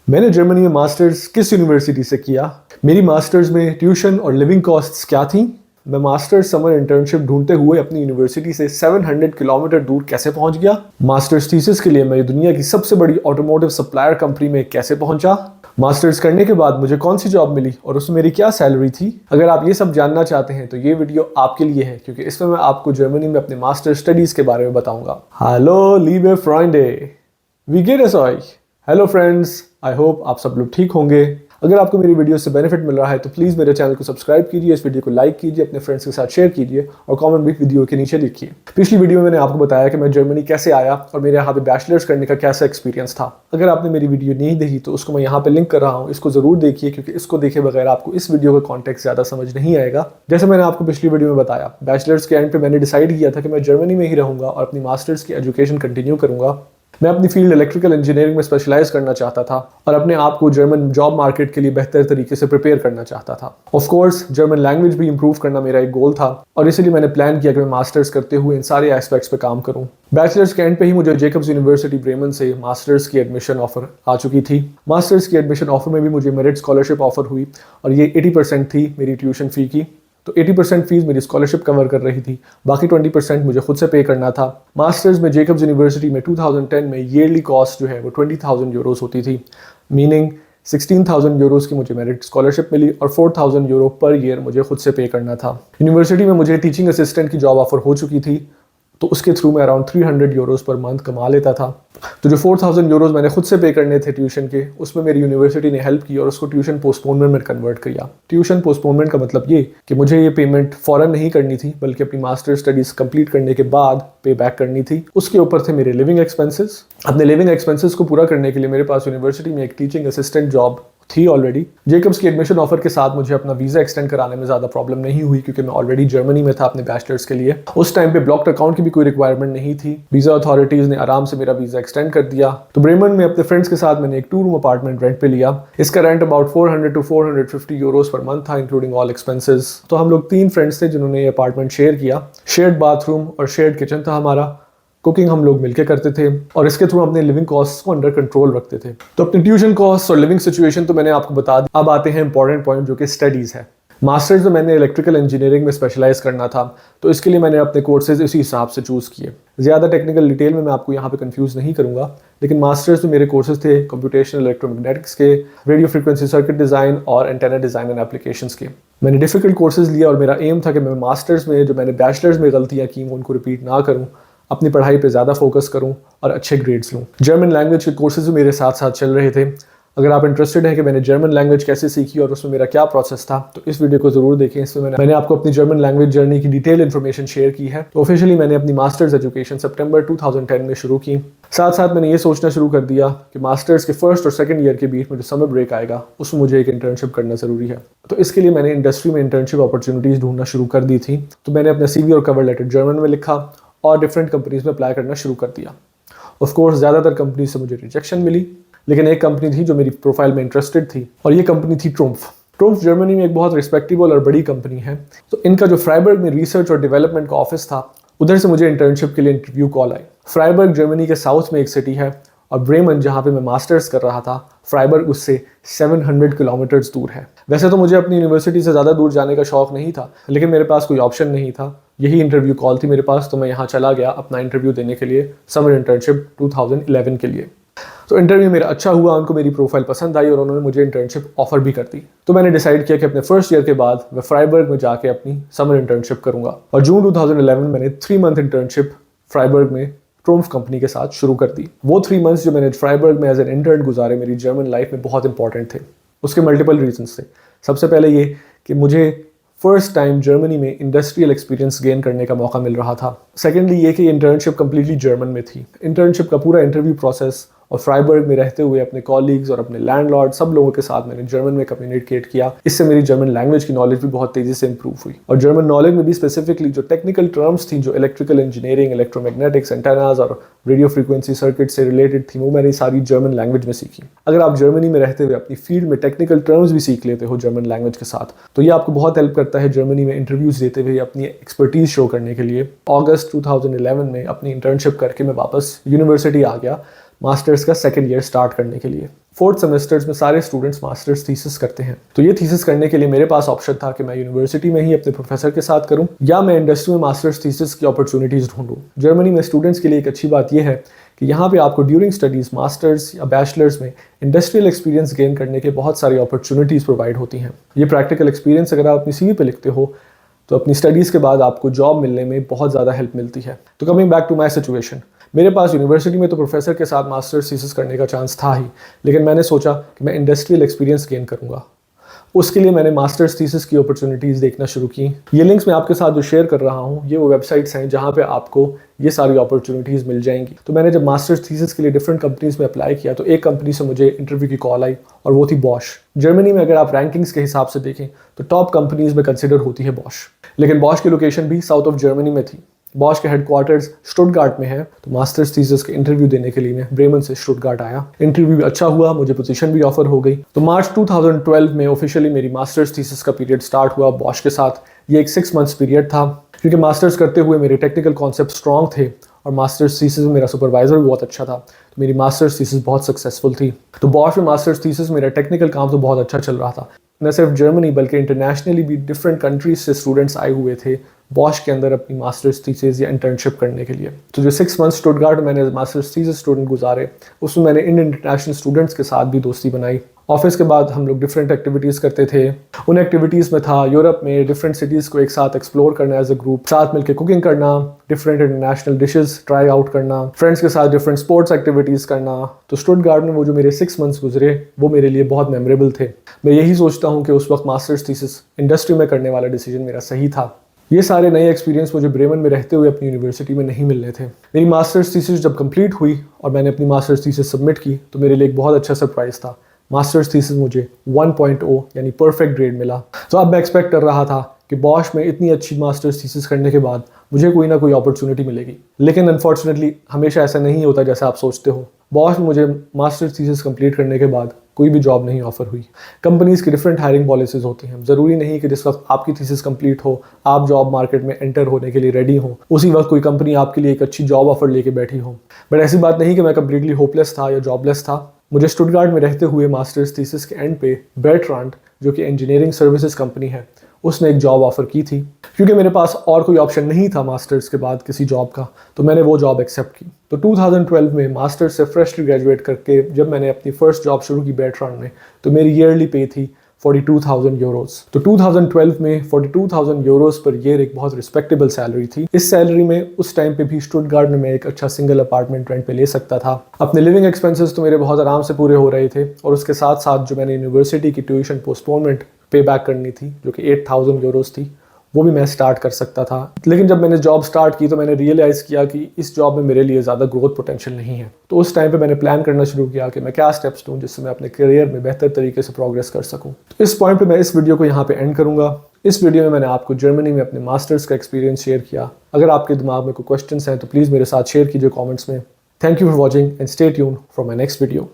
मैंने जर्मनी में मास्टर्स किस यूनिवर्सिटी से किया? मेरी मास्टर्स में ट्यूशन और लिविंग कॉस्ट्स क्या थी? मैं मास्टर्स समर इंटर्नशिप ढूंढते हुए अपनी यूनिवर्सिटी से 700 किलोमीटर दूर कैसे पहुंच गया? मास्टर्स थीसिस के लिए मैं दुनिया की सबसे बड़ी ऑटोमोटिव सप्लायर कंपनी में कैसे पहुंचा? मास्टर्स करने के बाद मुझे कौन सी जॉब मिली और उसमें मेरी क्या सैलरी थी? अगर आप ये सब जानना चाहते हैं तो ये वीडियो आपके लिए है, क्योंकि इसमें मैं आपको जर्मनी में अपने मास्टर स्टडीज के बारे में बताऊंगा। हेलो लीबे फ्रेंडे, वी गेट अस ऑय। हेलो फ्रेंड्स, आई होप आप सब लोग ठीक होंगे। अगर आपको मेरी वीडियो से बेनिफिट मिल रहा है तो प्लीज़ मेरे चैनल को सब्सक्राइब कीजिए, इस वीडियो को लाइक कीजिए, अपने फ्रेंड्स के साथ शेयर कीजिए और कमेंट भी वीडियो के नीचे लिखिए। पिछली वीडियो में मैंने आपको बताया कि मैं जर्मनी कैसे आया और मेरे यहाँ पे बैचलर्स करने का कैसा एक्सपीरियंस था। अगर आपने मेरी वीडियो नहीं देखी तो उसको मैं यहाँ पे लिंक कर रहा हूँ, इसको जरूर देखिए, क्योंकि इसको देखे बगैर आपको इस वीडियो का कॉन्टेक्स्ट ज़्यादा समझ नहीं आएगा। जैसे मैंने आपको पिछली वीडियो में बताया, बैचलर्स के एंड पे मैंने डिसाइड किया था कि मैं जर्मनी में ही रहूँगा और अपनी मास्टर्स की एजुकेशन कंटिन्यू करूँगा। मैं अपनी फील्ड इलेक्ट्रिकल इंजीनियरिंग में स्पेशलाइज करना चाहता था और अपने आप को जर्मन जॉब मार्केट के लिए बेहतर तरीके से प्रिपेयर करना चाहता था। ऑफ कोर्स जर्मन लैंग्वेज भी इंप्रूव करना मेरा एक गोल था और इसीलिए मैंने प्लान किया कि मैं मास्टर्स करते हुए इन सारे एस्पेक्ट्स पे काम करूं। बैचलर्स के एंड पे ही मुझे जेकब्स यूनिवर्सिटी ब्रेमन से मास्टर्स की एडमिशन ऑफर आ चुकी थी। मास्टर्स की एडमिशन ऑफर में भी मुझे मेरिट स्कॉलरशिप ऑफर हुई और ये 80% थी मेरी ट्यूशन फी की। तो 80% फीस मेरी स्कॉलरशिप कवर कर रही थी, बाकी 20% मुझे खुद से पे करना था। मास्टर्स में जेकब्स यूनिवर्सिटी में 2010 में ईयरली कॉस्ट जो है वो 20,000 यूरोस होती थी, मीनिंग 16,000 यूरोस की मुझे मेरिट स्कॉलरशिप मिली और 4,000 यूरो पर ईयर मुझे खुद से पे करना था। यूनिवर्सिटी में मुझे टीचिंग असिस्टेंट की जॉब ऑफर हो चुकी थी, तो उसके थ्रू मैं अराउंड 300 यूरोस पर मंथ कमा लेता था। तो जो 4,000 यूरोस मैंने खुद से पे करने थे ट्यूशन के, उसमें मेरी यूनिवर्सिटी ने हेल्प की और उसको ट्यूशन पोस्टपोनमेंट में कन्वर्ट किया। ट्यूशन पोस्टपोनमेंट का मतलब ये कि मुझे ये पेमेंट फ़ौरन नहीं करनी थी, बल्कि अपनी मास्टर स्टडीज़ कंप्लीट करने के बाद पे बैक करनी थी। उसके ऊपर थे मेरे लिविंग एक्सपेंसेस। अपने लिविंग एक्सपेंसेस को पूरा करने के लिए मेरे पास यूनिवर्सिटी में एक टीचिंग असिस्टेंट जॉब थी ऑलरेडी। जेकब्स की एडमिशन ऑफर के साथ मुझे अपना वीज़ा एक्सटेंड कराने में ज़्यादा प्रॉब्लम नहीं हुई, क्योंकि मैं ऑलरेडी जर्मनी में था अपने बैचलर्स के लिए। उस टाइम पे ब्लॉक्ड अकाउंट की भी कोई रिक्वायरमेंट नहीं थी। वीज़ा अथॉरिटीज़ ने आराम से मेरा वीज़ा एक्सटेंड कर दिया। तो ब्रेमन में अपने फ्रेंड्स के साथ मैंने एक 2 रूम अपार्टमेंट रेंट पे लिया। इसका rent about 400 to 450 Euros per month था, इंक्लूडिंग ऑल एक्सपेंसेस। तो हम लोग 3 फ्रेंड्स थे जिन्होंने ये अपार्टमेंट शेयर किया। शेयर्ड बाथरूम और शेयर्ड किचन था हमारा। कुकिंग हम लोग मिलकर करते थे और इसके थ्रू अपने लिविंग कॉस्ट को अंडर कंट्रोल रखते थे। तो अपनी ट्यूशन कॉस्ट और लिविंग सिचुएशन तो मैंने आपको बता दी। अब आते हैं इंपॉर्टेंट पॉइंट, जो कि स्टडीज़ है। मास्टर्स में मैंने इलेक्ट्रिकल इंजीनियरिंग में स्पेशलाइज करना था, तो इसके लिए मैंने अपने कोर्सेज इसी हिसाब से चूज़ किए। ज़्यादा टेक्निकल डिटेल में मैं आपको यहाँ पे कंफ्यूज नहीं करूँगा, लेकिन मास्टर्स में मेरे कोर्सेज थे कंप्यूटेशनल इलेक्ट्रोमैग्नेटिक्स के, रेडियो फ्रीक्वेंसी सर्किट डिज़ाइन और एंटेना डिज़ाइन एंड एप्लीकेशंस के। मैंने डिफिकल्ट कोर्सेज लिया और मेरा एम था कि मैं मास्टर्स में जो मैंने बैचलर्स में गलतियाँ की वो उनको रिपीट ना करूँ, अपनी पढ़ाई पे ज़्यादा फोकस करूं और अच्छे ग्रेड्स लूं। जर्मन लैंग्वेज के कोर्सेज भी मेरे साथ साथ चल रहे थे। अगर आप इंटरेस्टेड हैं कि मैंने जर्मन लैंग्वेज कैसे सीखी और उसमें मेरा क्या प्रोसेस था, तो इस वीडियो को ज़रूर देखें। इसमें मैंने आपको अपनी जर्मन लैंग्वेज जर्नी की डिटेल इन्फॉर्मेशन शेयर की है। तो ऑफिशियली मैंने अपनी मास्टर्स एजुकेशन सितंबर 2010 में शुरू की। साथ साथ मैंने ये सोचना शुरू कर दिया कि मास्टर्स के फर्स्ट और सेकंड ईयर के बीच में जो समर ब्रेक आएगा उसमें मुझे एक इंटर्नशिप करना ज़रूरी है। तो इसके लिए मैंने इंडस्ट्री में इंटर्नशिप अपॉर्चुनिटीज़ ढूंढना शुरू कर दी थी। तो मैंने अपना CV और कवर लेटर जर्मन में लिखा और डिफरेंट कंपनीज में अप्लाई करना शुरू कर दिया। ऑफ कोर्स ज़्यादातर कंपनीज से मुझे रिजेक्शन मिली, लेकिन एक कंपनी थी जो मेरी प्रोफाइल में इंटरेस्टेड थी और ये कंपनी थी ट्रूम्फ। ट्रूम्फ जर्मनी में एक बहुत रिस्पेक्टेबल और बड़ी कंपनी है। तो इनका जो फ्राइबर्ग में रिसर्च और डेवलपमेंट का ऑफिस था, उधर से मुझे इंटर्नशिप के लिए इंटरव्यू कॉल आई। फ्राइबर्ग जर्मनी के साउथ में एक सिटी है और ब्रेमन जहाँ पे मैं मास्टर्स कर रहा था, फ्राइबर्ग उससे 700 किलोमीटर्स दूर है। वैसे तो मुझे अपनी यूनिवर्सिटी से ज़्यादा दूर जाने का शौक नहीं था, लेकिन मेरे पास कोई ऑप्शन नहीं था। यही इंटरव्यू कॉल थी मेरे पास, तो मैं यहाँ चला गया अपना इंटरव्यू देने के लिए समर इंटर्नशिप 2011 के लिए। तो इंटरव्यू मेरा अच्छा हुआ, उनको मेरी प्रोफाइल पसंद आई और उन्होंने मुझे इंटर्नशिप ऑफर भी कर दी। तो मैंने डिसाइड किया कि अपने फर्स्ट ईयर के बाद मैं फ्राइबर्ग में जाके अपनी समर इंटर्नशिप करूँगा और जून 2011 मैंने 3 मंथ इंटर्नशिप फ्राइबर्ग में ट्रूम्फ कंपनी के साथ शुरू कर दी। वो 3 मंथ्स जो मैंने फ्राइबर्ग में एज एन इंटर्न गुजारे मेरी जर्मन लाइफ में बहुत इंपॉर्टेंट थे। उसके मल्टीपल रीजंस थे। सबसे पहले ये कि मुझे फर्स्ट टाइम जर्मनी में इंडस्ट्रियल एक्सपीरियंस गेन करने का मौका मिल रहा था। सेकेंडली ये कि इंटर्नशिप कम्प्लीटली जर्मन में थी। इंटर्नशिप का पूरा इंटरव्यू प्रोसेस और फ्राइबर्ग में रहते हुए अपने कॉलीग्स और अपने लैंडलॉर्ड सब लोगों के साथ मैंने जर्मन में कम्युनिकेट किया। इससे मेरी जर्मन लैंग्वेज की नॉलेज भी बहुत तेज़ी से इंप्रूव हुई और जर्मन नॉलेज में भी स्पेसिफिकली जो टेक्निकल टर्म्स थी, जो इलेक्ट्रिकल इंजीनियरिंग, इलेक्ट्रोमैग्नेटिक्स, एंटेनाज और रेडियो फ्रीक्वेंसी सर्किट से रिलेटेड थी, वो मैंने सारी जर्मन लैंग्वेज में सीखी। अगर आप जर्मनी में रहते हुए अपनी फील्ड में टेक्निकल टर्म्स भी सीख लेते हो जर्मन लैंग्वेज के साथ, तो ये आपको बहुत हेल्प करता है जर्मनी में इंटरव्यूज देते हुए अपनी एक्सपर्टीज शो करने के लिए। अगस्त 2011 में अपनी इंटर्नशिप करके मैं वापस यूनिवर्सिटी आ गया मास्टर्स का सेकेंड ईयर स्टार्ट करने के लिए। फोर्थ सेमेस्टर्स में सारे स्टूडेंट्स मास्टर्स थीसिस करते हैं। तो ये थीसिस करने के लिए मेरे पास ऑप्शन था कि मैं यूनिवर्सिटी में ही अपने प्रोफेसर के साथ करूं या मैं इंडस्ट्री में मास्टर्स थीसिस की अपॉर्चुनिटीज़ ढूंढूं। जर्मनी में स्टूडेंट्स के लिए एक अच्छी बात यह है कि यहाँ पे आपको ड्यूरिंग स्टडीज़ मास्टर्स या बैचलर्स में इंडस्ट्रियल एक्सपीरियंस गेन करने के बहुत सारी अपॉर्चुनिटीज़ प्रोवाइड होती हैं। ये प्रैक्टिकल एक्सपीरियंस अगर आप अपनी CV पे लिखते हो तो अपनी स्टडीज़ के बाद आपको जॉब मिलने में बहुत ज़्यादा हेल्प मिलती है। तो coming back to my situation, मेरे पास यूनिवर्सिटी में तो प्रोफेसर के साथ मास्टर्स थीसिस करने का चांस था ही, लेकिन मैंने सोचा कि मैं इंडस्ट्रियल एक्सपीरियंस गेन करूँगा। उसके लिए मैंने मास्टर्स थीसिस की अपॉर्चुनिटीज़ देखना शुरू की। ये लिंक्स मैं आपके साथ जो शेयर कर रहा हूँ ये वो वेबसाइट्स हैं जहाँ पे आपको ये सारी अपॉर्चुनिटीज़ मिल जाएंगी। तो मैंने जब मास्टर्स थीसिस के लिए डिफरेंट कंपनीज़ में अप्लाई किया तो एक कंपनी से मुझे इंटरव्यू की कॉल आई और वो थी बॉश। जर्मनी में अगर आप रैंकिंग्स के हिसाब से देखें तो टॉप कंपनीज़ में कंसिडर होती है बॉश, लेकिन बॉश की लोकेशन भी साउथ ऑफ जर्मनी में थी। बॉश के हेडक्वार्टर्स स्टुटगार्ट में है। तो मास्टर्स थीसिस के इंटरव्यू देने के लिए मैं ब्रेमन से स्टुटगार्ट आया। इंटरव्यू भी अच्छा हुआ, मुझे पोजीशन भी ऑफर हो गई। तो मार्च 2012 में ऑफिशियली मेरी मास्टर्स थीसिस का पीरियड स्टार्ट हुआ बॉश के साथ। ये एक 6 मंथ्स पीरियड था क्योंकि मास्टर्स करते हुए मेरे टेक्निकल कॉन्सेप्ट स्ट्रॉन्ग थे और मास्टर्स थीसिस में मेरा सुपरवाइजर भी बहुत अच्छा था। तो मेरी मास्टर्स थीसिस बहुत सक्सेसफुल थी। तो बॉश में मास्टर्स थीसिस मेरा टेक्निकल काम तो बहुत अच्छा चल रहा था। न सिर्फ जर्मनी बल्कि इंटरनेशनली भी डिफरेंट कंट्रीज से स्टूडेंट्स आए हुए थे बॉश के अंदर अपनी मास्टर्स थीसिस या इंटर्नशिप करने के लिए। तो जो 6 मंथ्स स्टुटगार्ट मैंने मास्टर्स थीसिस स्टूडेंट गुजारे उसमें मैंने इंटरनेशनल स्टूडेंट्स के साथ भी दोस्ती बनाई। ऑफिस के बाद हम लोग डिफरेंट एक्टिविटीज़ करते थे। उन एक्टिविटीज़ में था यूरोप में डिफरेंट सिटीज़ को एक साथ एक्सप्लोर करना एज अ ग्रुप, साथ मिलकर कुकिंग करना, different international dishes try out करना, फ्रेंड्स के साथ डिफरेंट स्पोर्ट्स एक्टिविटीज़ करना। तो स्टुटगार्ट में वो जो मेरे 6 मंथ्स गुजरे वो मेरे लिए बहुत मेमोरेबल थे। मैं यही सोचता हूँ कि उस वक्त मास्टर्स थीसिस इंडस्ट्री में करने वाला डिसीजन मेरा सही था। ये सारे नए एक्सपीरियंस मुझे ब्रेमन में रहते हुए अपनी यूनिवर्सिटी में नहीं मिलने थे। मेरी मास्टर्स थीसिस जब कंप्लीट हुई और मैंने अपनी मास्टर्स थीसिस सबमिट की तो मेरे लिए एक बहुत अच्छा सरप्राइज था। मास्टर्स थीसिस मुझे 1.0 यानी परफेक्ट ग्रेड मिला। तो अब मैं एक्सपेक्ट कर रहा था कि बॉश में इतनी अच्छी मास्टर्स थीसिस करने के बाद मुझे कोई ना कोई अपॉर्चुनिटी मिलेगी, लेकिन अनफॉर्चुनेटली हमेशा ऐसा नहीं होता जैसा आप सोचते हो। बॉश में मुझे मास्टर्स थीसिस कंप्लीट करने के बाद कोई भी जॉब नहीं ऑफर हुई। कंपनीज की डिफरेंट हायरिंग पॉलिसीज होती हैं। ज़रूरी नहीं कि जिस वक्त आपकी थीसिस कंप्लीट हो, आप जॉब मार्केट में एंटर होने के लिए रेडी हो, उसी वक्त कोई कंपनी आपके लिए एक अच्छी जॉब ऑफर लेके बैठी हो। बट ऐसी बात नहीं कि मैं कंप्लीटली होपलेस था या जॉबलेस था। मुझे स्टुटगार्ट में रहते हुए मास्टर्स थीसिस के एंड पे बेर्ट्रांड, जो कि इंजीनियरिंग सर्विसेज कंपनी है, उसने एक जॉब ऑफर की थी। क्योंकि मेरे पास और कोई ऑप्शन नहीं था मास्टर्स के बाद किसी जॉब का, तो मैंने वो जॉब एक्सेप्ट की। तो 2012 में मास्टर्स से फ्रेशली ग्रेजुएट करके जब मैंने अपनी फर्स्ट जॉब शुरू की बेर्ट्रांड में, तो मेरी ईयरली पे थी 42,000 यूरोज़। तो 2012 में 42,000 यूरोज़ पर ईयर एक बहुत रिस्पेक्टेबल सैलरी थी। इस सैलरी में उस टाइम पे भी स्टुटगार्ट में मैं एक अच्छा सिंगल अपार्टमेंट रेंट पे ले सकता था। अपने लिविंग एक्सपेंसेस तो मेरे बहुत आराम से पूरे हो रहे थे और उसके साथ साथ जो मैंने यूनिवर्सिटी की ट्यूशन पोस्टपोनमेंट पे बैक करनी थी जो कि 8,000 यूरोज़ थी, वो भी मैं स्टार्ट कर सकता था। लेकिन जब मैंने जॉब स्टार्ट की तो मैंने रियलाइज़ किया कि इस जॉब में मेरे लिए ज़्यादा ग्रोथ पोटेंशियल नहीं है। तो उस टाइम पे मैंने प्लान करना शुरू किया कि मैं क्या स्टेप्स लूँ जिससे मैं अपने करियर में बेहतर तरीके से प्रोग्रेस कर सकूँ। तो इस पॉइंट पे मैं इस वीडियो को यहाँ पे एंड करूँगा। इस वीडियो में मैंने आपको जर्मनी में अपने मास्टर्स का एक्सपीरियंस शेयर किया। अगर आपके दिमाग में कोई क्वेश्चंस हैं तो प्लीज़ मेरे साथ शेयर कीजिए कॉमेंट्स में। Thank you for watching and stay tuned for my next video.